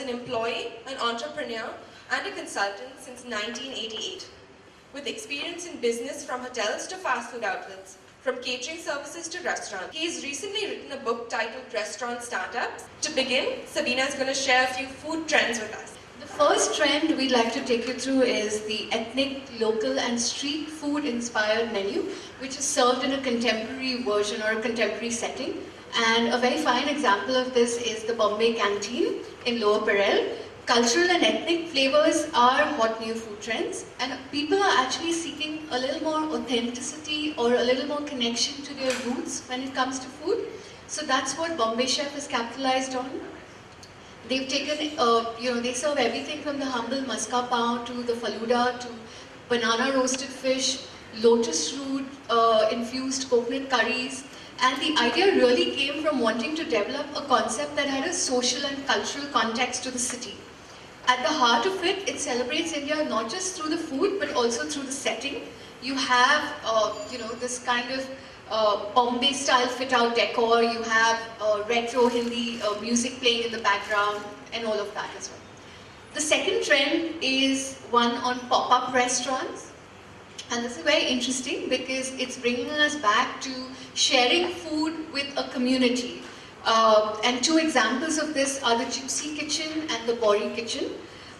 an employee, an entrepreneur, and a consultant since 1988. With experience in business from hotels to fast food outlets, from catering services to restaurants. He has recently written a book titled Restaurant Startups. To begin, Sabina is going to share a few food trends with us. The first trend we'd like to take you through is the ethnic, local and street food inspired menu, which is served in a contemporary version or a contemporary setting. And a very fine example of this is the Bombay Canteen in Lower Parel. Cultural and ethnic flavors are hot new food trends, and people are actually seeking a little more authenticity or a little more connection to their roots when it comes to food. So that's what Bombay Chef has capitalized on. They've taken, they serve everything from the humble maska pav to the faluda to banana roasted fish, lotus root infused coconut curries. And the idea really came from wanting to develop a concept that had a social and cultural context to the city. At the heart of it, it celebrates India not just through the food, but also through the setting. You have, this kind of Bombay-style fit-out decor. You have retro Hindi music playing in the background, and all of that as well. The second trend is one on pop-up restaurants. And this is very interesting because it's bringing us back to sharing food with a community. And two examples of this are the Gypsy Kitchen and the Bori Kitchen.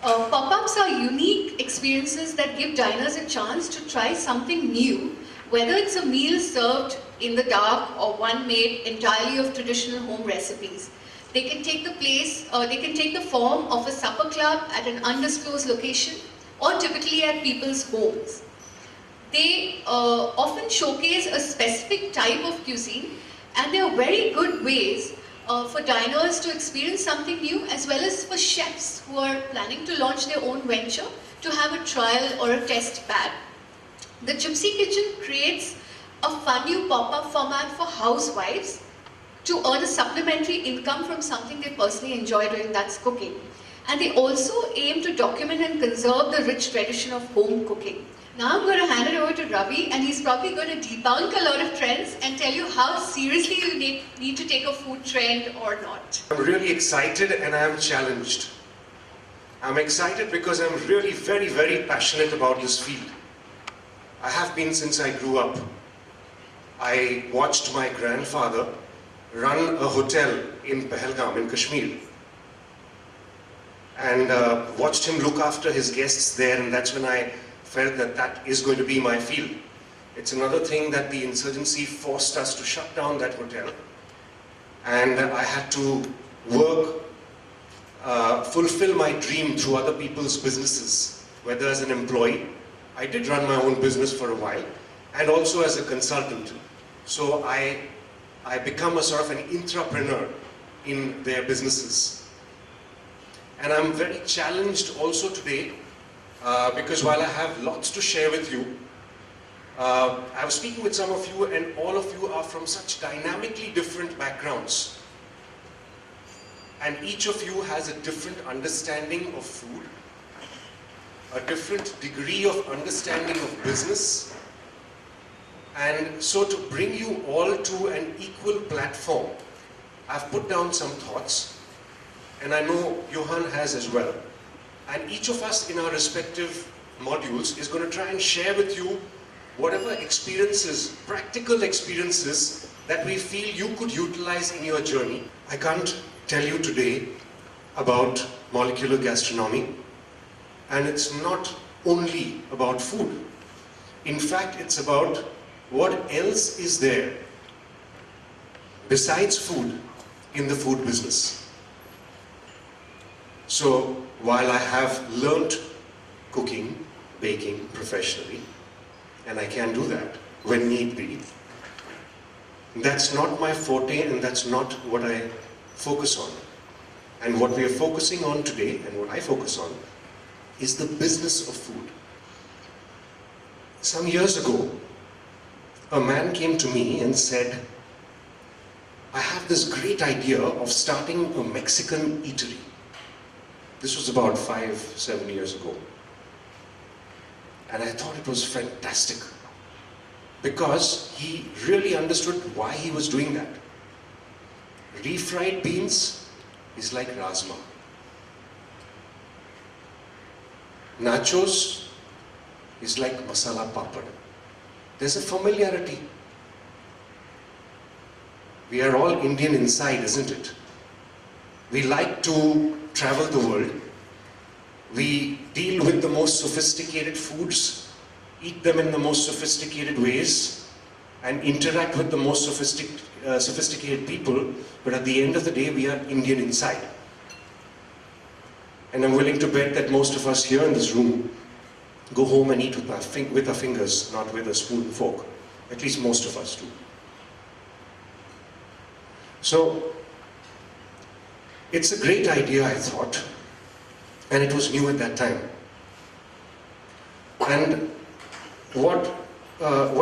Pop-ups are unique experiences that give diners a chance to try something new, whether it's a meal served in the dark or one made entirely of traditional home recipes. They can take the form of a supper club at an undisclosed location or typically at people's homes. They often showcase a specific type of cuisine, and they are very good ways for diners to experience something new, as well as for chefs who are planning to launch their own venture to have a trial or a test bag. The Gypsy Kitchen creates a fun new pop-up format for housewives to earn a supplementary income from something they personally enjoy doing, that's cooking. And they also aim to document and conserve the rich tradition of home cooking. Now I'm going to hand it over to Ravi, and he's probably going to debunk a lot of trends and tell you how seriously you need to take a food trend or not. I'm really excited and I'm challenged. I'm excited because I'm really very, very passionate about this field. I have been since I grew up. I watched my grandfather run a hotel in Pahalgam in Kashmir, and watched him look after his guests there, and that's when I felt that that is going to be my field. It's another thing that the insurgency forced us to shut down that hotel, and I had to work, fulfill my dream through other people's businesses, whether as an employee. I did run my own business for a while, and also as a consultant. So I become a sort of an intrapreneur in their businesses. And I'm very challenged also today because while I have lots to share with you, I was speaking with some of you, and all of you are from such dynamically different backgrounds. And each of you has a different understanding of food, a different degree of understanding of business. And so to bring you all to an equal platform, I've put down some thoughts, and I know Johan has as well. And each of us in our respective modules is going to try and share with you whatever experiences, practical experiences that we feel you could utilize in your journey. I can't tell you today about molecular gastronomy, and it's not only about food. In fact, it's about what else is there besides food in the food business. So while I have learnt cooking, baking professionally, and I can do that when need be, that's not my forte, and that's not what I focus on. And what we are focusing on today, and what I focus on, is the business of food. Some years ago, a man came to me and said, I have this great idea of starting a Mexican eatery. This was about 5-7 years ago. And I thought it was fantastic, because he really understood why he was doing that. Refried beans is like Rajma. Nachos is like masala papad. There's a familiarity. We are all Indian inside, isn't it? We like to travel the world. We deal with the most sophisticated foods, eat them in the most sophisticated ways, and interact with the most sophisticated people, but at the end of the day, we are Indian inside. And I'm willing to bet that most of us here in this room go home and eat with our fingers, not with a spoon and fork. At least most of us do. So, it's a great idea, I thought, and it was new at that time. And what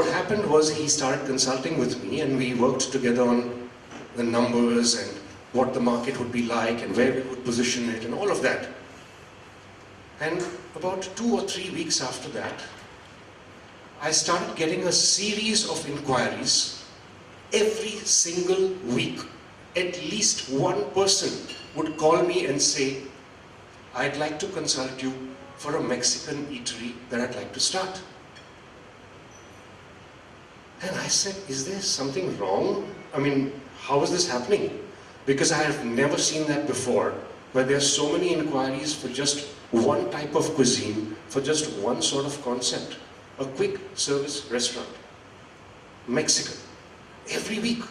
happened was he started consulting with me, and we worked together on the numbers and what the market would be like and where we would position it and all of that. And about 2 or 3 weeks after that, I started getting a series of inquiries. Every single week, at least one person would call me and say, I'd like to consult you for a Mexican eatery that I'd like to start. And I said, is there something wrong? I mean, how is this happening? Because I have never seen that before, where there are so many inquiries for just one type of cuisine, for just one sort of concept. A quick service restaurant. Mexican. Every week.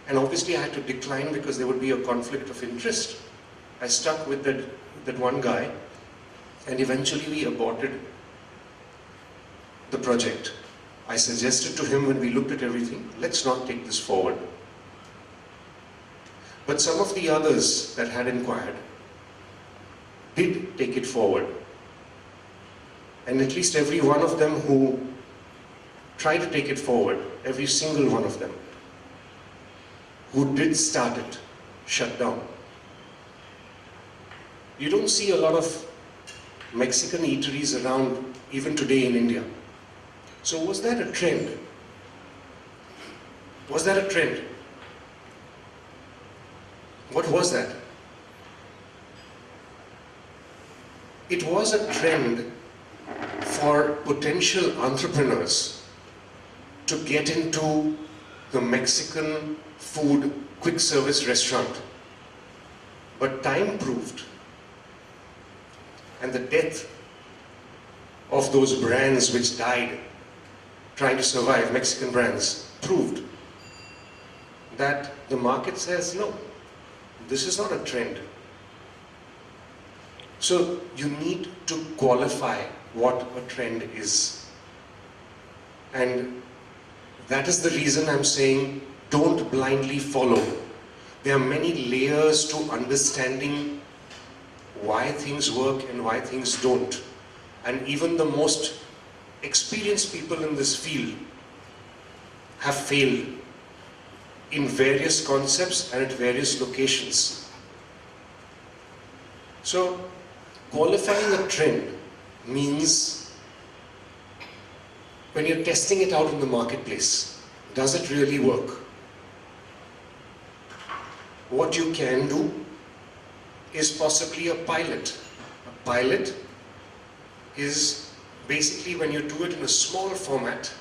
And obviously I had to decline because there would be a conflict of interest. I stuck with that one guy, and eventually we aborted the project. I suggested to him when we looked at everything, let's not take this forward. But some of the others that had inquired did take it forward. And at least every one of them who tried to take it forward, every single one of them who did start it, shut down. You don't see a lot of Mexican eateries around even today in India. So was that a trend? Was that a trend? What was that? It was a trend for potential entrepreneurs to get into the Mexican food quick service restaurant. But time proved, and the death of those brands which died trying to survive, Mexican brands, proved that the market says, no, this is not a trend. So you need to qualify what a trend is. And that is the reason I'm saying don't blindly follow. There are many layers to understanding why things work and why things don't. And even the most experienced people in this field have failed in various concepts and at various locations. So, qualifying a trend means when you're testing it out in the marketplace, does it really work? What you can do is possibly a pilot. A pilot is basically when you do it in a small format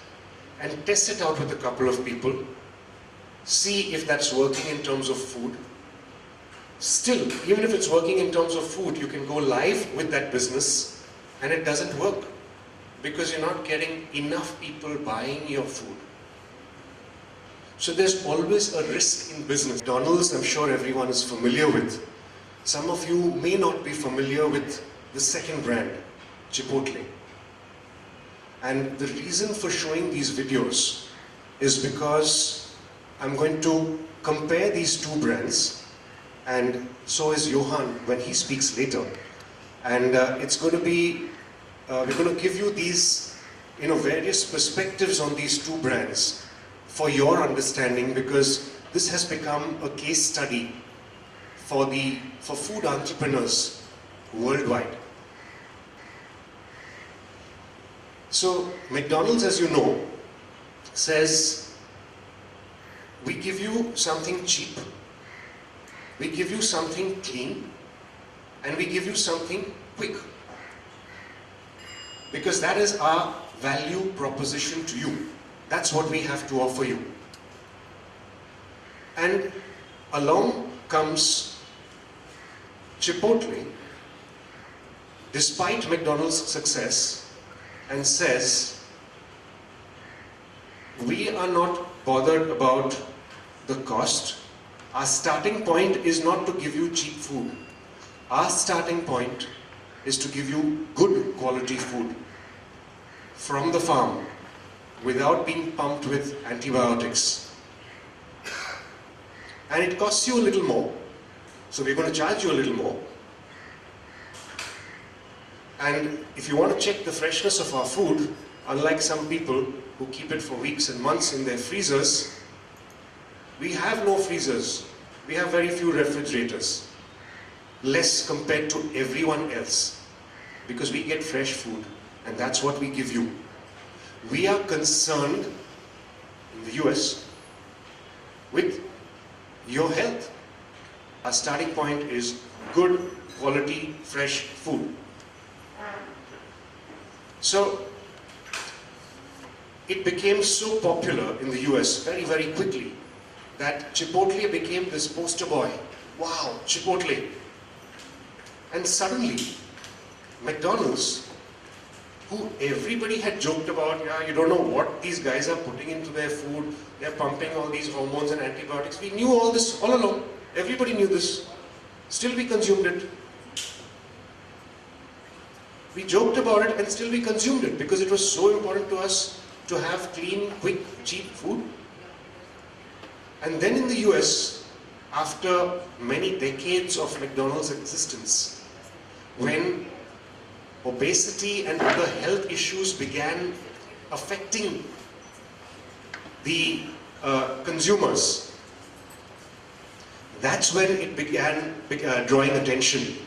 and test it out with a couple of people, see if that's working in terms of food. Still, even if it's working in terms of food, you can go live with that business and it doesn't work because you're not getting enough people buying your food. So there's always a risk in business. McDonald's, I'm sure everyone is familiar with. Some of you may not be familiar with the second brand, Chipotle. And the reason for showing these videos is because I'm going to compare these two brands, and so is Johan when he speaks later. And it's going to be, we're going to give you these, various perspectives on these two brands for your understanding, because this has become a case study for food entrepreneurs worldwide. So McDonald's, as you know, says we give you something cheap, we give you something clean, and we give you something quick. because that is our value proposition to you. That's what we have to offer you. And along comes Chipotle, despite McDonald's success, and says, we are not bothered about the cost. Our starting point is not to give you cheap food. Our starting point is to give you good quality food from the farm without being pumped with antibiotics. And it costs you a little more. So we're going to charge you a little more. And if you want to check the freshness of our food, unlike some people who keep it for weeks and months in their freezers, we have no freezers. We have very few refrigerators. Less compared to everyone else. Because we get fresh food. And that's what we give you. We are concerned, in the US, with your health. Our starting point is good quality, fresh food. So, it became so popular in the US very, very quickly that Chipotle became this poster boy. Wow, Chipotle. And suddenly, McDonald's, who everybody had joked about, yeah, you don't know what these guys are putting into their food, they're pumping all these hormones and antibiotics. We knew all this all along. Everybody knew this. Still we consumed it. We joked about it and still we consumed it because it was so important to us to have clean, quick, cheap food. And then in the US, after many decades of McDonald's existence, when obesity and other health issues began affecting the consumers, that's when it began drawing attention.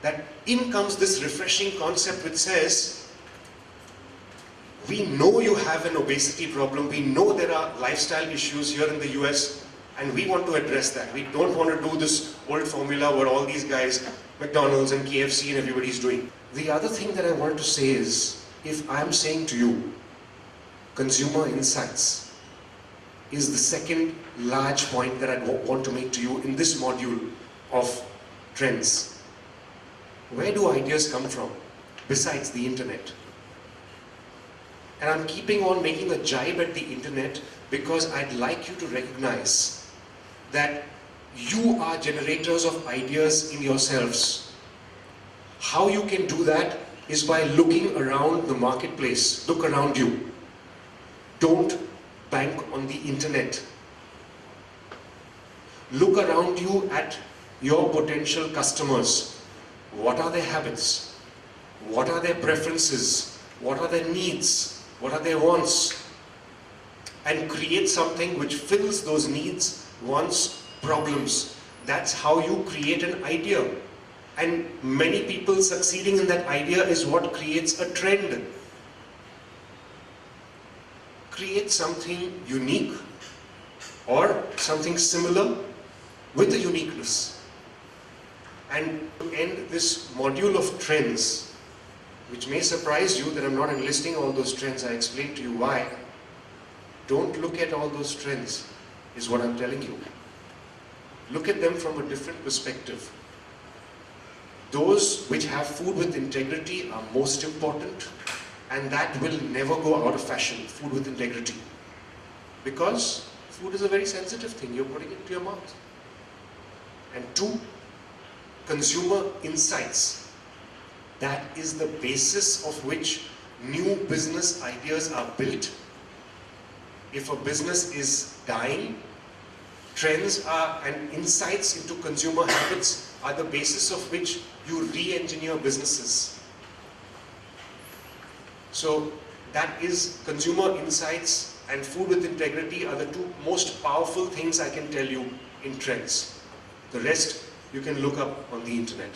That in comes this refreshing concept which says, we know you have an obesity problem, we know there are lifestyle issues here in the US, and we want to address that. We don't want to do this old formula where all these guys, McDonald's and KFC and everybody's doing. The other thing that I want to say is, if I'm saying to you, consumer insights is the second large point that I want to make to you in this module of trends. Where do ideas come from besides the internet? And I'm keeping on making a jibe at the internet because I'd like you to recognize that you are generators of ideas in yourselves. How you can do that is by looking around the marketplace. Look around you. Don't bank on the internet. Look around you at your potential customers. What are their habits? What are their preferences? What are their needs? What are their wants? And create something which fills those needs, wants, problems. That's how you create an idea. And many people succeeding in that idea is what creates a trend. Create something unique or something similar with a uniqueness. And to end this module of trends, which may surprise you that I'm not enlisting all those trends, I explained to you why. Don't look at all those trends, is what I'm telling you. Look at them from a different perspective. Those which have food with integrity are most important, and that will never go out of fashion, food with integrity. Because food is a very sensitive thing, you're putting it into your mouth. And two, consumer insights. That is the basis of which new business ideas are built. If a business is dying, trends are and insights into consumer habits are the basis of which you re-engineer businesses. So that is consumer insights and food with integrity are the two most powerful things I can tell you in trends. The rest you can look up on the internet.